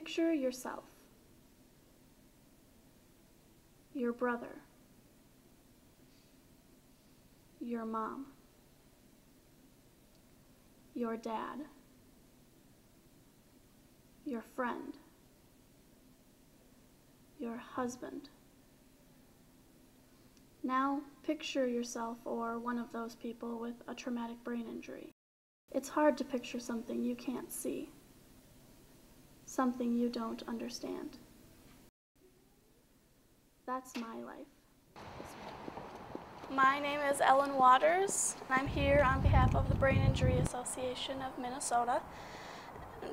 picture yourself, your brother, your mom, your dad, your friend, your husband. Now picture yourself or one of those people with a traumatic brain injury. It's hard to picture something you can't see, something you don't understand. That's my life. My name is Ellen Waters, and I'm here on behalf of the Brain Injury Association of Minnesota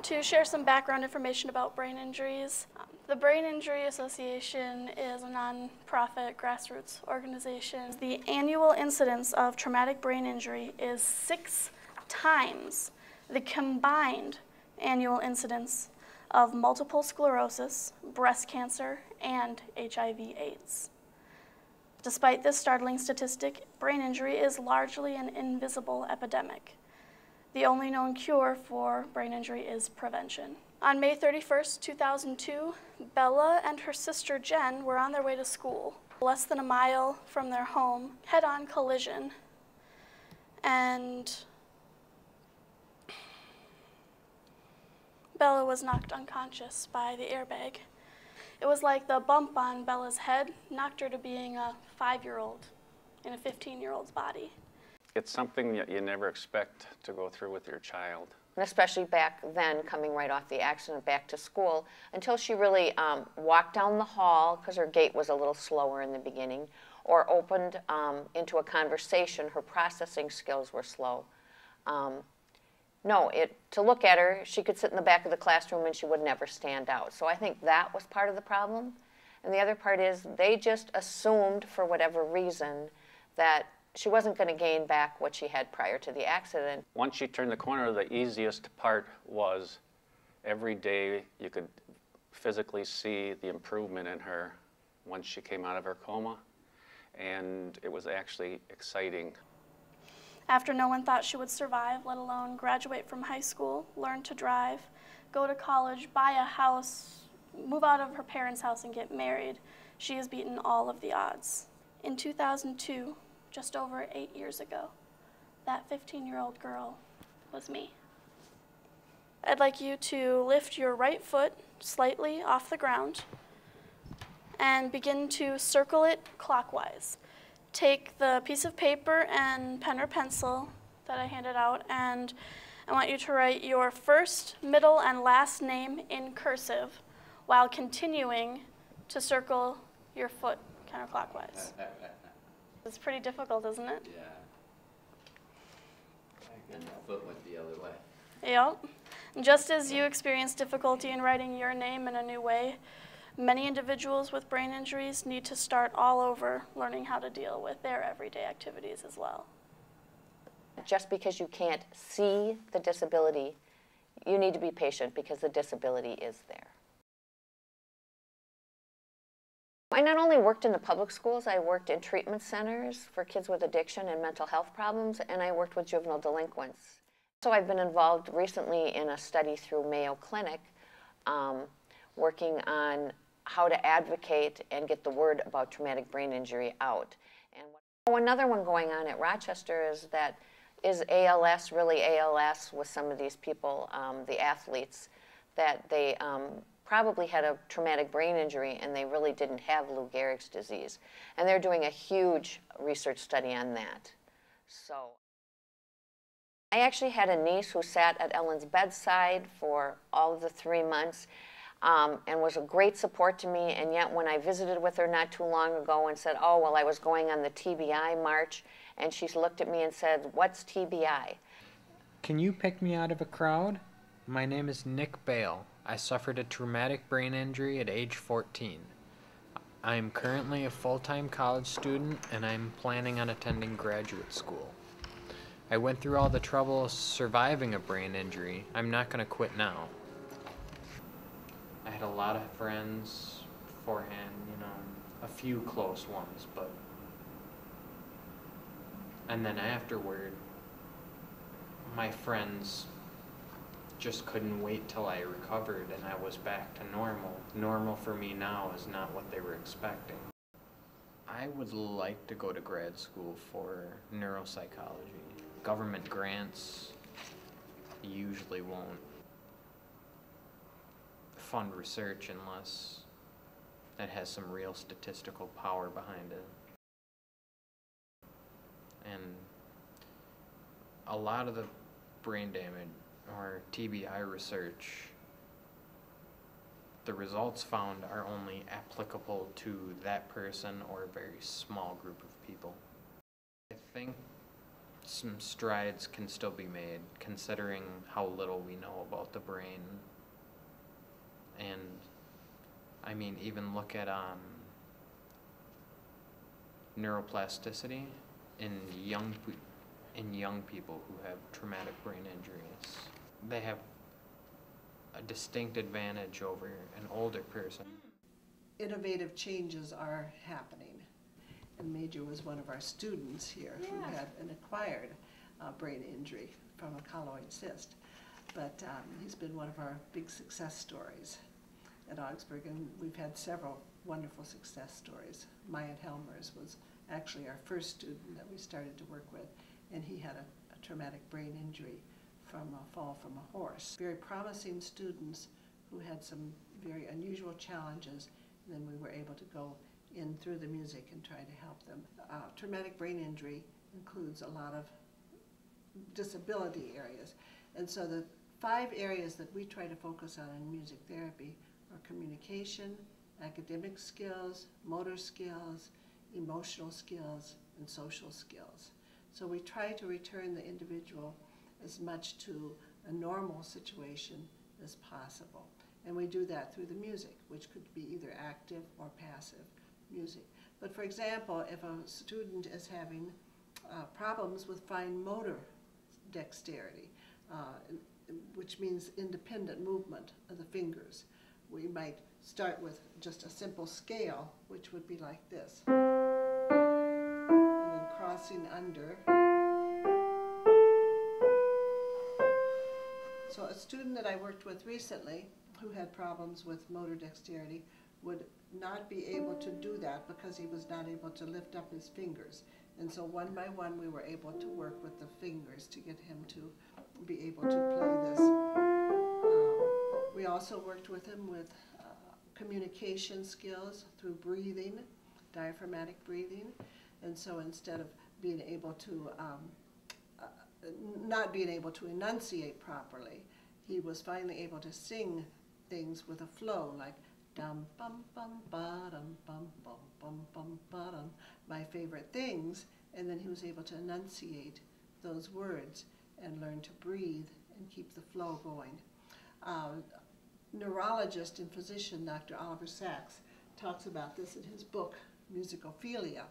to share some background information about brain injuries. The Brain Injury Association is a non-profit grassroots organization. The annual incidence of traumatic brain injury is 6 times the combined annual incidence of multiple sclerosis, breast cancer, and HIV/AIDS. Despite this startling statistic, brain injury is largely an invisible epidemic. The only known cure for brain injury is prevention. On May 31st, 2002, Bella and her sister Jen were on their way to school. Less than a mile from their home, head-on collision, and Bella was knocked unconscious by the airbag. It was like the bump on Bella's head knocked her to being a 5-year-old in a 15-year-old's body. It's something that you never expect to go through with your child. And especially back then, coming right off the accident back to school, until she really walked down the hall, because her gait was a little slower in the beginning, or opened into a conversation, her processing skills were slow. To look at her, she could sit in the back of the classroom and she would never stand out. So I think that was part of the problem. And the other part is they just assumed, for whatever reason, that she wasn't going to gain back what she had prior to the accident. Once she turned the corner, the easiest part was every day you could physically see the improvement in her once she came out of her coma. And it was actually exciting. After no one thought she would survive, let alone graduate from high school, learn to drive, go to college, buy a house, move out of her parents' house and get married, she has beaten all of the odds. In 2002, just over 8 years ago, that 15-year-old girl was me. I'd like you to lift your right foot slightly off the ground and begin to circle it clockwise. Take the piece of paper and pen or pencil that I handed out, and I want you to write your first, middle, and last name in cursive while continuing to circle your foot counterclockwise. It's pretty difficult, isn't it? Yeah. And the foot went the other way. Yep. And just as you experience difficulty in writing your name in a new way, many individuals with brain injuries need to start all over learning how to deal with their everyday activities as well. Just because you can't see the disability, you need to be patient because the disability is there. I not only worked in the public schools, I worked in treatment centers for kids with addiction and mental health problems, and I worked with juvenile delinquents. So I've been involved recently in a study through Mayo Clinic, working on how to advocate and get the word about traumatic brain injury out. And another one going on at Rochester is ALS really ALS with some of these people, the athletes, that they probably had a traumatic brain injury and they really didn't have Lou Gehrig's disease. And they're doing a huge research study on that. So I actually had a niece who sat at Ellen's bedside for all of the 3 months and was a great support to me. And yet when I visited with her not too long ago and said, oh, well, I was going on the TBI march, and she looked at me and said, what's TBI? Can you pick me out of a crowd? My name is Nick Bale. I suffered a traumatic brain injury at age 14. I am currently a full-time college student and I'm planning on attending graduate school. I went through all the trouble surviving a brain injury. I'm not going to quit now. I had a lot of friends beforehand, a few close ones, but... And then afterward, my friends just couldn't wait till I recovered and I was back to normal. Normal for me now is not what they were expecting. I would like to go to grad school for neuropsychology. Government grants usually won't fund research unless it has some real statistical power behind it. And a lot of the brain damage or TBI research, the results found are only applicable to that person or a very small group of people. I think some strides can still be made considering how little we know about the brain. And I mean, even look at neuroplasticity in young people who have traumatic brain injuries. They have a distinct advantage over an older person. Innovative changes are happening. And Major was one of our students here who had an acquired brain injury from a colloid cyst. But he's been one of our big success stories at Augsburg, and we've had several wonderful success stories. Myatt Helmers was actually our first student that we started to work with, and he had a traumatic brain injury from a fall from a horse. Very promising students who had some very unusual challenges, and then we were able to go in through the music and try to help them. Traumatic brain injury includes a lot of disability areas, and so the 5 areas that we try to focus on in music therapy are communication, academic skills, motor skills, emotional skills, and social skills. So we try to return the individual as much to a normal situation as possible. And we do that through the music, which could be either active or passive music. But for example, if a student is having problems with fine motor dexterity, which means independent movement of the fingers, we might start with just a simple scale, which would be like this. And then crossing under. So a student that I worked with recently who had problems with motor dexterity would not be able to do that because he was not able to lift up his fingers. And so one by one we were able to work with the fingers to get him to be able to play this. We also worked with him with communication skills through breathing, diaphragmatic breathing. And so instead of being able to, not being able to enunciate properly, he was finally able to sing things with a flow, like dum bum bum ba dum bum bum bum bum ba dum, my favorite things, and then he was able to enunciate those words and learn to breathe and keep the flow going. Neurologist and physician Dr. Oliver Sacks talks about this in his book, Musicophilia,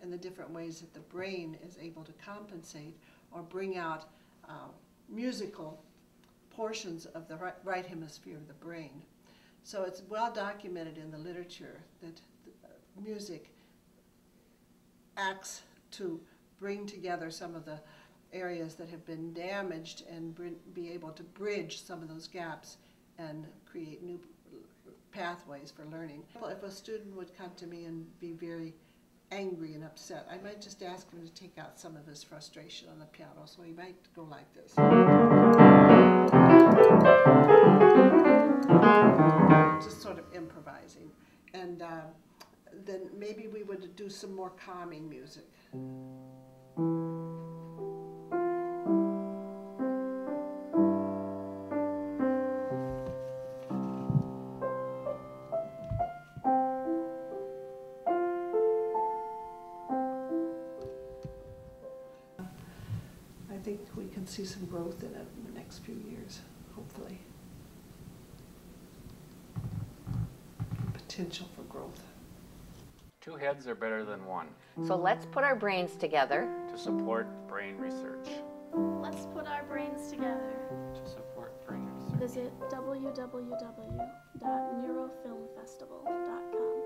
and the different ways that the brain is able to compensate or bring out musical portions of the right hemisphere of the brain. So it's well documented in the literature that music acts to bring together some of the areas that have been damaged and be able to bridge some of those gaps and create new pathways for learning. If a student would come to me and be very angry and upset, I might just ask him to take out some of his frustration on the piano. So he might go like this. Just sort of improvising. And then maybe we would do some more calming music. I think we can see some growth in it in the next few years, hopefully. Potential for growth. 2 heads are better than 1 So let's put our brains together to support brain research. Let's put our brains together. To support brain research. Visit www.neurofilmfestival.com.